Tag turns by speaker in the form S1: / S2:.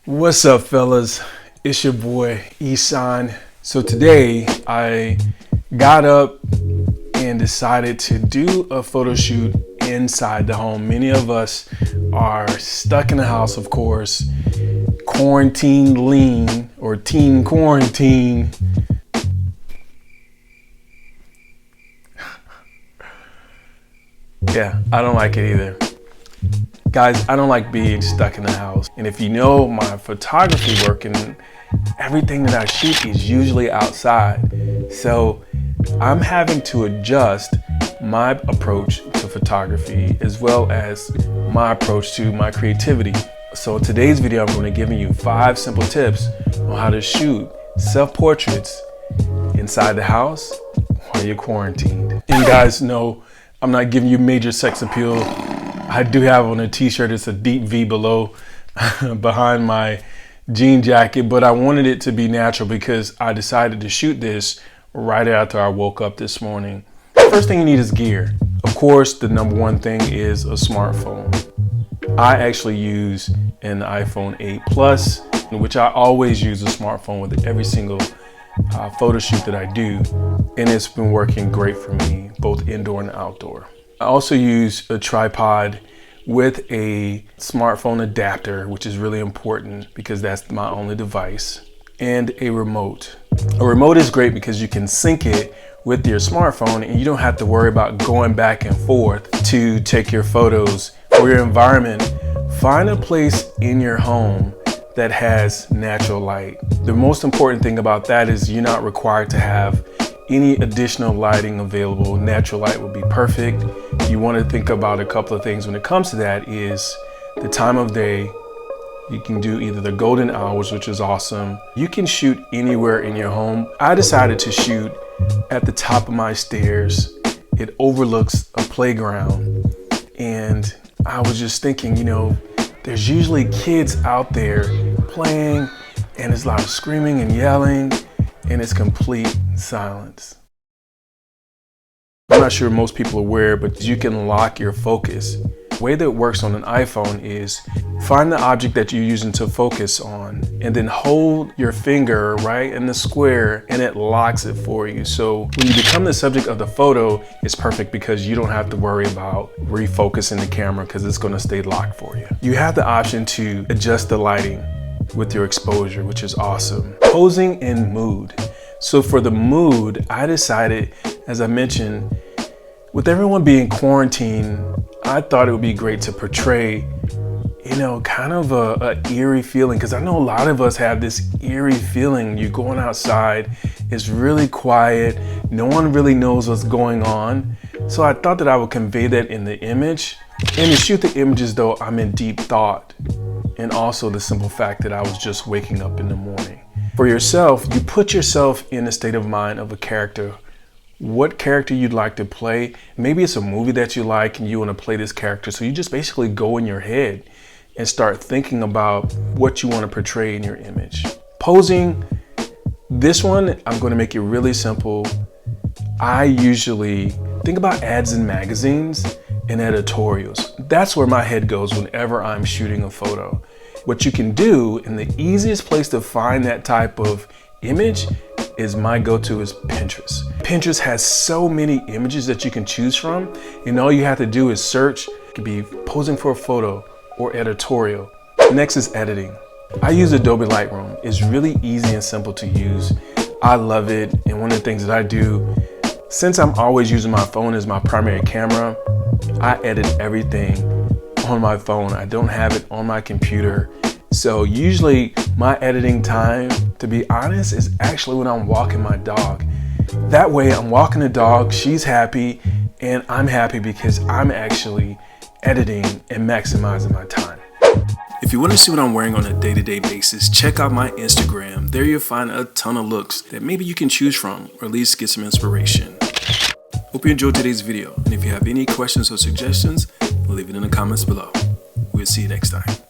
S1: What's up, fellas? It's your boy Ihsaan. So today I got up and decided to do a photo shoot inside the home. Many of us are stuck in the house, of course, quarantine lean or teen quarantine. Yeah, I don't like it either. Guys, I don't like being stuck in the house. And if you know my photography work, and everything that I shoot is usually outside. So I'm having to adjust my approach to photography as well as my approach to my creativity. So in today's video, I'm going to give you 5 simple tips on how to shoot self-portraits inside the house while you're quarantined. And you guys know I'm not giving you major sex appeal. I do have on a t-shirt, it's a deep V below behind my jean jacket, but I wanted it to be natural because I decided to shoot this right after I woke up this morning. First thing you need is gear. Of course, the number one thing is a smartphone. I actually use an iPhone 8 Plus, which I always use a smartphone with every single photo shoot that I do, and it's been working great for me, both indoor and outdoor. I also use a tripod with a smartphone adapter, which is really important because that's my only device, and a remote. A remote is great because you can sync it with your smartphone and you don't have to worry about going back and forth to take your photos. For your environment, find a place in your home that has natural light. The most important thing about that is you're not required to have any additional lighting available. Natural light would be perfect. You want to think about a couple of things when it comes to that is the time of day. You can do either the golden hours, which is awesome. You can shoot anywhere in your home. I decided to shoot at the top of my stairs. It overlooks a playground. And I was just thinking, you know, there's usually kids out there playing and there's a lot of screaming and yelling and it's complete silence. I'm not sure most people are aware, but you can lock your focus. The way that it works on an iPhone is find the object that you're using to focus on and then hold your finger right in the square and it locks it for you. So when you become the subject of the photo, it's perfect because you don't have to worry about refocusing the camera because it's going to stay locked for you. You have the option to adjust the lighting with your exposure, which is awesome. Posing in mood. So for the mood, I decided, as I mentioned, with everyone being quarantined, I thought it would be great to portray, you know, kind of a eerie feeling, because I know a lot of us have this eerie feeling. You're going outside, it's really quiet, no one really knows what's going on. So I thought that I would convey that in the image. And to shoot the images though, I'm in deep thought. And also the simple fact that I was just waking up in the morning. For yourself, you put yourself in the state of mind of a character. What character you'd like to play. Maybe it's a movie that you like and you want to play this character. So you just basically go in your head and start thinking about what you want to portray in your image. Posing, this one, I'm going to make it really simple. I usually think about ads in magazines and editorials. That's where my head goes whenever I'm shooting a photo. What you can do, and the easiest place to find that type of image is my go-to is Pinterest. Pinterest has so many images that you can choose from, and all you have to do is search. It could be posing for a photo or editorial. Next is editing. I use Adobe Lightroom. It's really easy and simple to use. I love it, and one of the things that I do, since I'm always using my phone as my primary camera, I edit everything on my phone. I don't have it on my computer. So usually my editing time, to be honest, is actually when I'm walking my dog. That way I'm walking the dog, she's happy, and I'm happy because I'm actually editing and maximizing my time. If you want to see what I'm wearing on a day-to-day basis, check out my Instagram. There you'll find a ton of looks that maybe you can choose from, or at least get some inspiration. Hope you enjoyed today's video, and if you have any questions or suggestions, leave it in the comments below. We'll see you next time.